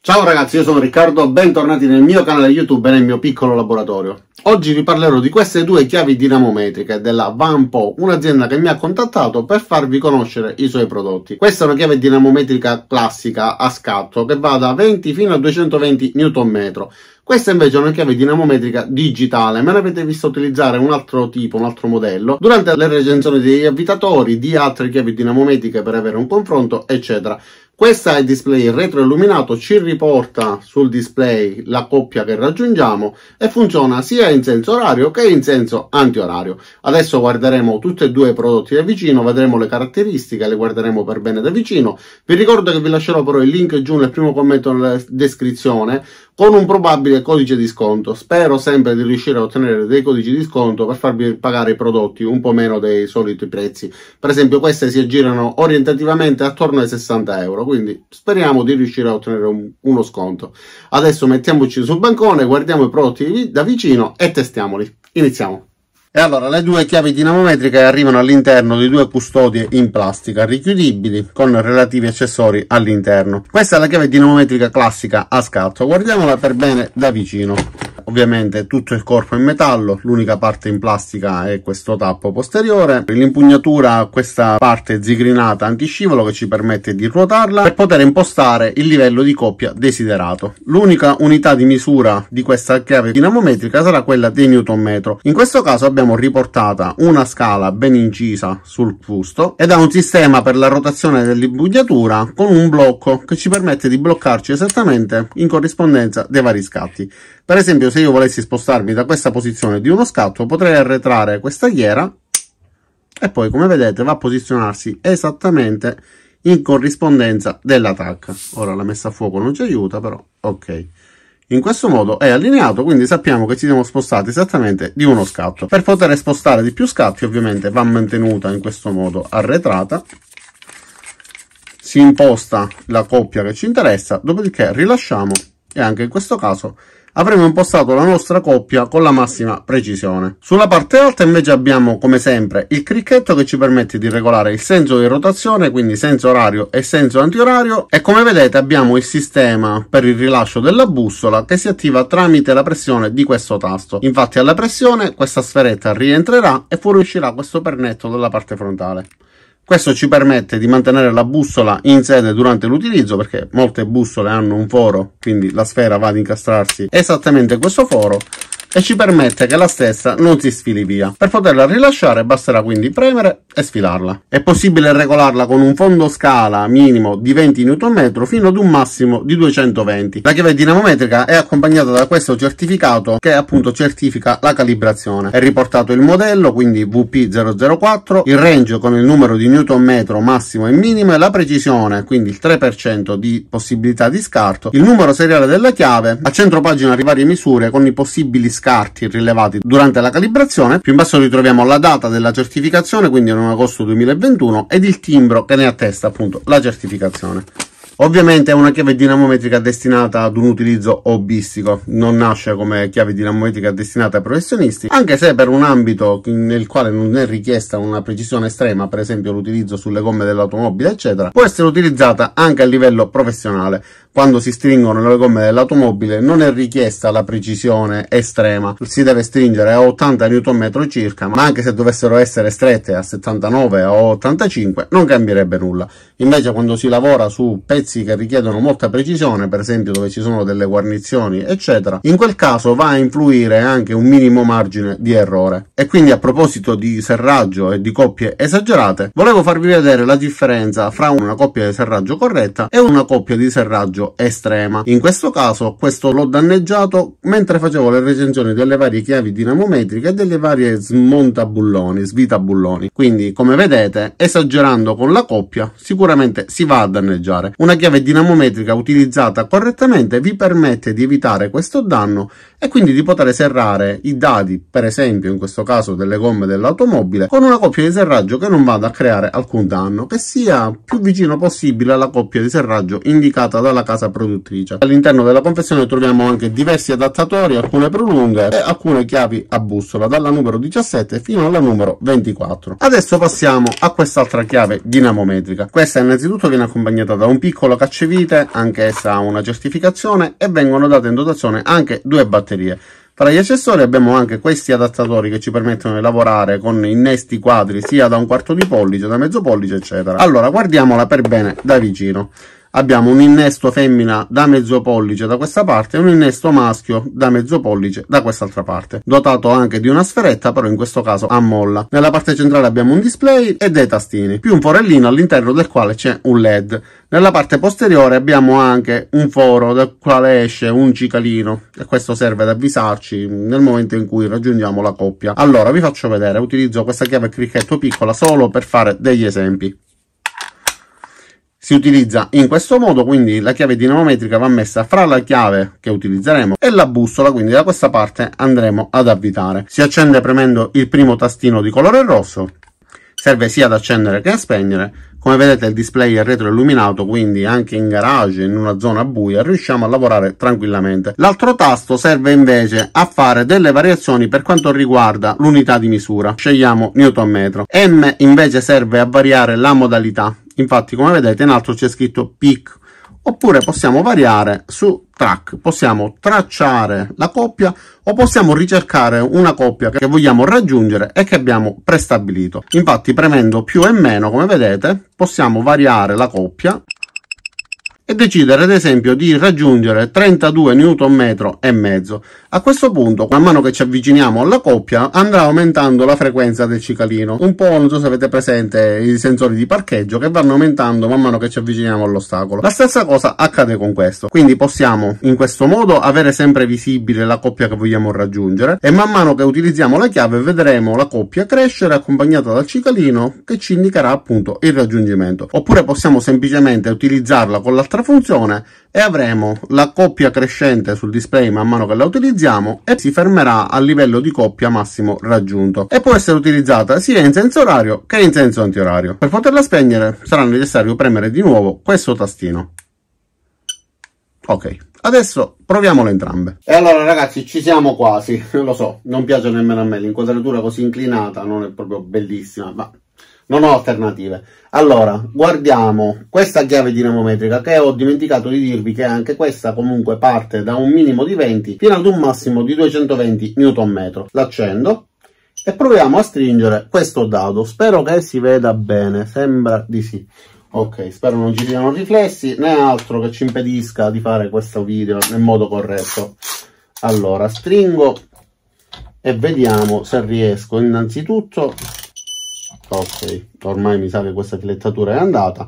Ciao ragazzi, io sono Riccardo, bentornati nel mio canale YouTube e nel mio piccolo laboratorio. Oggi vi parlerò di queste due chiavi dinamometriche della Vanpo, un'azienda che mi ha contattato per farvi conoscere i suoi prodotti. Questa è una chiave dinamometrica classica a scatto che va da 20 fino a 220 Nm. Questa invece è una chiave dinamometrica digitale, me ne avete visto utilizzare un altro tipo, un altro modello, durante le recensioni degli avvitatori, di altre chiavi dinamometriche per avere un confronto, eccetera. Questa è il display retroilluminato, ci riporta sul display la coppia che raggiungiamo e funziona sia in senso orario che in senso antiorario. Adesso guarderemo tutti e due i prodotti da vicino, vedremo le caratteristiche, le guarderemo per bene da vicino. Vi ricordo che vi lascerò però il link giù nel primo commento nella descrizione con un probabile codice di sconto. Spero sempre di riuscire a ottenere dei codici di sconto per farvi pagare i prodotti un po' meno dei soliti prezzi. Per esempio queste si aggirano orientativamente attorno ai 60 euro, quindi speriamo di riuscire a ottenere uno sconto. Adesso mettiamoci sul bancone, guardiamo i prodotti da vicino e testiamoli. Iniziamo. E allora, le due chiavi dinamometriche arrivano all'interno di due custodie in plastica richiudibili con relativi accessori all'interno. Questa è la chiave dinamometrica classica a scatto, guardiamola per bene da vicino. Ovviamente tutto il corpo in metallo, l'unica parte in plastica è questo tappo posteriore. L'impugnatura ha questa parte zigrinata antiscivolo che ci permette di ruotarla per poter impostare il livello di coppia desiderato. L'unica unità di misura di questa chiave dinamometrica sarà quella dei Newton metro. In questo caso abbiamo riportata una scala ben incisa sul fusto ed ha un sistema per la rotazione dell'impugnatura con un blocco che ci permette di bloccarci esattamente in corrispondenza dei vari scatti. Per esempio, se io volessi spostarmi da questa posizione di uno scatto, potrei arretrare questa ghiera e poi, come vedete, va a posizionarsi esattamente in corrispondenza della tacca. Ora la messa a fuoco non ci aiuta, però ok. In questo modo è allineato, quindi sappiamo che ci siamo spostati esattamente di uno scatto. Per poter spostare di più scatti, ovviamente, va mantenuta in questo modo arretrata. Si imposta la coppia che ci interessa, dopodiché rilasciamo e anche in questo caso avremo impostato la nostra coppia con la massima precisione. Sulla parte alta invece abbiamo, come sempre, il cricchetto che ci permette di regolare il senso di rotazione, quindi senso orario e senso antiorario, e come vedete abbiamo il sistema per il rilascio della bussola che si attiva tramite la pressione di questo tasto. Infatti alla pressione questa sferetta rientrerà e fuoriuscirà questo pernetto dalla parte frontale. Questo ci permette di mantenere la bussola in sede durante l'utilizzo, perché molte bussole hanno un foro, quindi la sfera va ad incastrarsi esattamente in questo foro e ci permette che la stessa non si sfili via. Per poterla rilasciare basterà quindi premere e sfilarla. È possibile regolarla con un fondo scala minimo di 20 Nm fino ad un massimo di 220. La chiave dinamometrica è accompagnata da questo certificato che appunto certifica la calibrazione. È riportato il modello, quindi VP004, il range con il numero di Newton metro massimo e minimo e la precisione, quindi il 3% di possibilità di scarto, il numero seriale della chiave, a centro pagina di varie misure con i possibili scarti rilevati durante la calibrazione. Più in basso ritroviamo la data della certificazione, quindi 9 agosto 2021, ed il timbro che ne attesta appunto la certificazione. Ovviamente è una chiave dinamometrica destinata ad un utilizzo hobbistico, non nasce come chiave dinamometrica destinata ai professionisti, anche se per un ambito nel quale non è richiesta una precisione estrema, per esempio l'utilizzo sulle gomme dell'automobile eccetera, può essere utilizzata anche a livello professionale. Quando si stringono le gomme dell'automobile non è richiesta la precisione estrema, si deve stringere a 80 Nm circa, ma anche se dovessero essere strette a 79 o 85 non cambierebbe nulla. Invece quando si lavora su pezzi che richiedono molta precisione, per esempio dove ci sono delle guarnizioni eccetera, in quel caso va a influire anche un minimo margine di errore. E quindi, a proposito di serraggio e di coppie esagerate, volevo farvi vedere la differenza fra una coppia di serraggio corretta e una coppia di serraggio estrema. In questo caso questo l'ho danneggiato mentre facevo le recensioni delle varie chiavi dinamometriche e delle varie smontabulloni, svitabulloni. Quindi, come vedete, esagerando con la coppia sicuramente si va a danneggiare. Una chiave dinamometrica utilizzata correttamente vi permette di evitare questo danno e quindi di poter serrare i dadi, per esempio in questo caso delle gomme dell'automobile, con una coppia di serraggio che non vada a creare alcun danno, che sia più vicino possibile alla coppia di serraggio indicata dalla casa produttrice. All'interno della confezione troviamo anche diversi adattatori, alcune più lunghe e alcune chiavi a bussola, dalla numero 17 fino alla numero 24. Adesso passiamo a quest'altra chiave dinamometrica. Questa innanzitutto viene accompagnata da un piccolo piccolo cacciavite, anche essa ha una certificazione, e vengono date in dotazione anche 2 batterie. Tra gli accessori abbiamo anche questi adattatori che ci permettono di lavorare con innesti quadri sia da 1/4 di pollice, da mezzo pollice, eccetera. Allora, guardiamola per bene da vicino. Abbiamo un innesto femmina da mezzo pollice da questa parte e un innesto maschio da mezzo pollice da quest'altra parte, dotato anche di una sferetta, però in questo caso a molla. Nella parte centrale abbiamo un display e dei tastini, più un forellino all'interno del quale c'è un LED. Nella parte posteriore abbiamo anche un foro dal quale esce un cicalino, e questo serve ad avvisarci nel momento in cui raggiungiamo la coppia. Allora, vi faccio vedere, utilizzo questa chiave cricchetto piccola solo per fare degli esempi. Si utilizza in questo modo, quindi la chiave dinamometrica va messa fra la chiave che utilizzeremo e la bussola, quindi da questa parte andremo ad avvitare. Si accende premendo il primo tastino di colore rosso, serve sia ad accendere che a spegnere. Come vedete il display è retroilluminato, quindi anche in garage, in una zona buia, riusciamo a lavorare tranquillamente. L'altro tasto serve invece a fare delle variazioni per quanto riguarda l'unità di misura. Scegliamo Newton metro. M invece serve a variare la modalità. Infatti, come vedete, in alto c'è scritto peak, oppure possiamo variare su track, possiamo tracciare la coppia o possiamo ricercare una coppia che vogliamo raggiungere e che abbiamo prestabilito. Infatti, premendo più e meno, come vedete, possiamo variare la coppia e decidere ad esempio di raggiungere 32 Nm e mezzo. A questo punto, man mano che ci avviciniamo alla coppia, andrà aumentando la frequenza del cicalino. Un po', non so se avete presente i sensori di parcheggio che vanno aumentando man mano che ci avviciniamo all'ostacolo. La stessa cosa accade con questo, quindi possiamo in questo modo avere sempre visibile la coppia che vogliamo raggiungere, e man mano che utilizziamo la chiave vedremo la coppia crescere accompagnata dal cicalino che ci indicherà appunto il raggiungimento. Oppure possiamo semplicemente utilizzarla con l'altra funzione e avremo la coppia crescente sul display man mano che la utilizziamo e si fermerà al livello di coppia massimo raggiunto, e può essere utilizzata sia in senso orario che in senso antiorario. Per poterla spegnere sarà necessario premere di nuovo questo tastino. Ok, adesso proviamole entrambe. E allora ragazzi, ci siamo quasi. Lo so, non piace nemmeno a me, l'inquadratura così inclinata non è proprio bellissima, ma non ho alternative. Allora, guardiamo questa chiave dinamometrica, che ho dimenticato di dirvi che anche questa comunque parte da un minimo di 20 fino ad un massimo di 220 Nm. L'accendo e proviamo a stringere questo dado. Spero che si veda bene, sembra di sì. Ok, spero non ci siano riflessi né altro che ci impedisca di fare questo video nel modo corretto. Allora, stringo e vediamo se riesco. Innanzitutto, ok, ormai mi sa che questa filettatura è andata.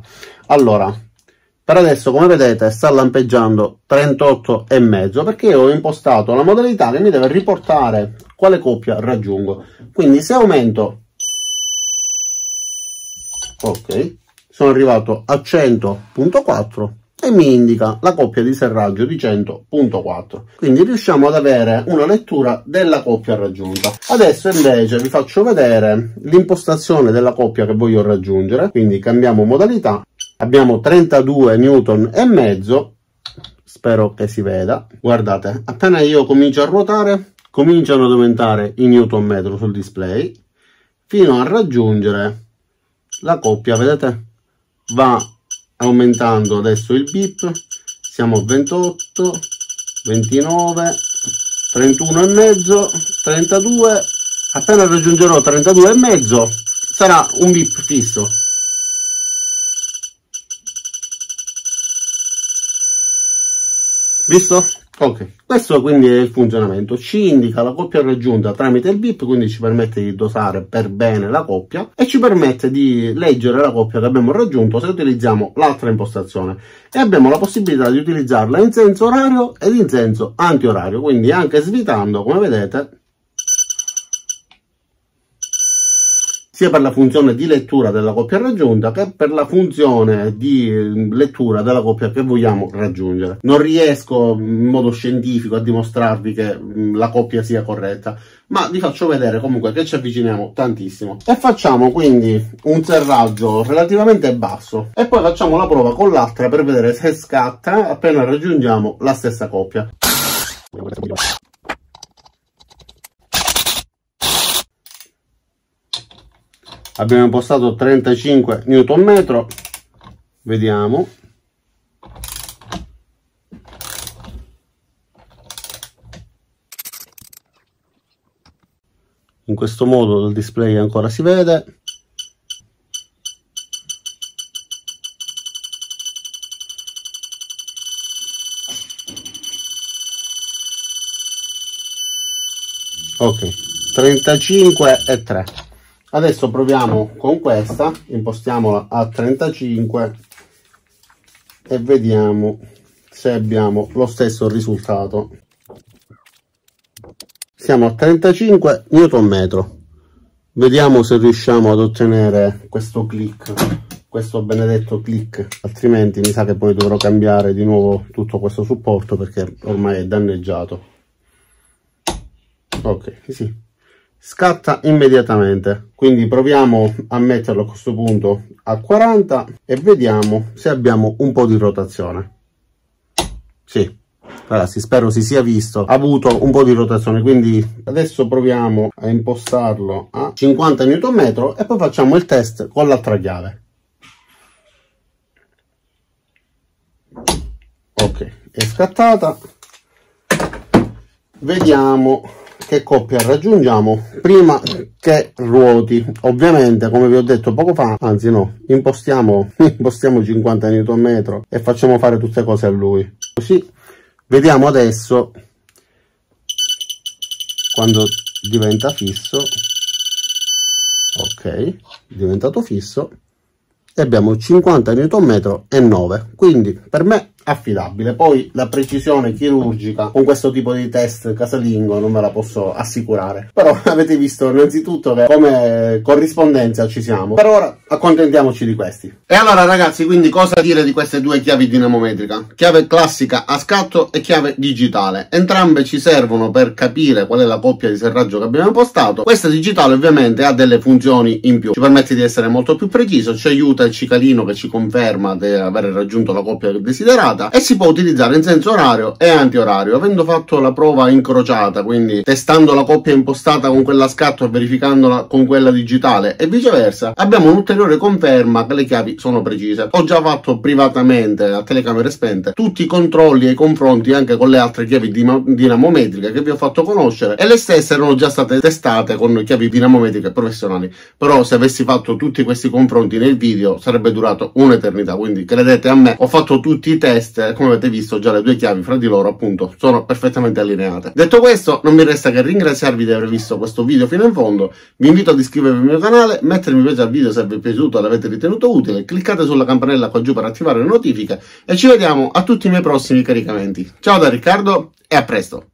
Allora, per adesso, come vedete, sta lampeggiando 38,5 perché ho impostato la modalità che mi deve riportare quale coppia raggiungo. Quindi se aumento, ok, sono arrivato a 100.4 e mi indica la coppia di serraggio di 100.4. quindi riusciamo ad avere una lettura della coppia raggiunta. Adesso invece vi faccio vedere l'impostazione della coppia che voglio raggiungere, quindi cambiamo modalità. Abbiamo 32 Newton e mezzo, spero che si veda. Guardate, appena io comincio a ruotare cominciano ad aumentare i Newton metro sul display fino a raggiungere la coppia. Vedete, va aumentando adesso il bip, siamo a 28, 29, 31 e mezzo, 32. Appena raggiungerò 32 e mezzo sarà un bip fisso. Visto? Ok, questo quindi è il funzionamento. Ci indica la coppia raggiunta tramite il bip, quindi ci permette di dosare per bene la coppia e ci permette di leggere la coppia che abbiamo raggiunto se utilizziamo l'altra impostazione, e abbiamo la possibilità di utilizzarla in senso orario ed in senso antiorario, quindi anche svitando, come vedete, sia per la funzione di lettura della coppia raggiunta che per la funzione di lettura della coppia che vogliamo raggiungere. Non riesco in modo scientifico a dimostrarvi che la coppia sia corretta, ma vi faccio vedere comunque che ci avviciniamo tantissimo. E facciamo quindi un serraggio relativamente basso e poi facciamo la prova con l'altra per vedere se scatta appena raggiungiamo la stessa coppia. Abbiamo impostato 35 Nm, vediamo. In questo modo il display ancora si vede. Ok, 35,3. Adesso proviamo con questa, impostiamola a 35 e vediamo se abbiamo lo stesso risultato. Siamo a 35 Nm. Vediamo se riusciamo ad ottenere questo click, questo benedetto click, altrimenti mi sa che poi dovrò cambiare di nuovo tutto questo supporto perché ormai è danneggiato. Ok, sì, scatta immediatamente, quindi proviamo a metterlo a questo punto a 40 e vediamo se abbiamo un po' di rotazione. Sì, ragazzi, spero si sia visto, ha avuto un po' di rotazione, quindi adesso proviamo a impostarlo a 50 Nm e poi facciamo il test con l'altra chiave. Ok, è scattata, vediamo che coppia raggiungiamo prima che ruoti. Ovviamente, come vi ho detto poco fa, anzi no, impostiamo 50 Nm e facciamo fare tutte cose a lui. Così vediamo adesso quando diventa fisso. Ok, diventato fisso e abbiamo 50 Nm e 9, quindi per me affidabile. Poi la precisione chirurgica con questo tipo di test casalingo non ve la posso assicurare, però avete visto innanzitutto che come corrispondenza ci siamo. Per ora accontentiamoci di questi. E allora ragazzi, quindi cosa dire di queste due chiavi dinamometrica? Chiave classica a scatto e chiave digitale. Entrambe ci servono per capire qual è la coppia di serraggio che abbiamo impostato. Questa digitale ovviamente ha delle funzioni in più, ci permette di essere molto più preciso, ci aiuta il cicalino che ci conferma di aver raggiunto la coppia desiderata, e si può utilizzare in senso orario e antiorario. Avendo fatto la prova incrociata, quindi testando la coppia impostata con quella a scatto e verificandola con quella digitale e viceversa, abbiamo un'ulteriore conferma che le chiavi sono precise. Ho già fatto privatamente a telecamere spente tutti i controlli e i confronti anche con le altre chiavi dinamometriche che vi ho fatto conoscere, e le stesse erano già state testate con chiavi dinamometriche professionali. Però se avessi fatto tutti questi confronti nel video sarebbe durato un'eternità, quindi credete a me, ho fatto tutti i test. Come avete visto, già le due chiavi fra di loro appunto sono perfettamente allineate. Detto questo, non mi resta che ringraziarvi di aver visto questo video fino in fondo. Vi invito ad iscrivervi al mio canale, mettere mi piace al video se vi è piaciuto e l'avete ritenuto utile, cliccate sulla campanella qua giù per attivare le notifiche e ci vediamo a tutti i miei prossimi caricamenti. Ciao da Riccardo e a presto!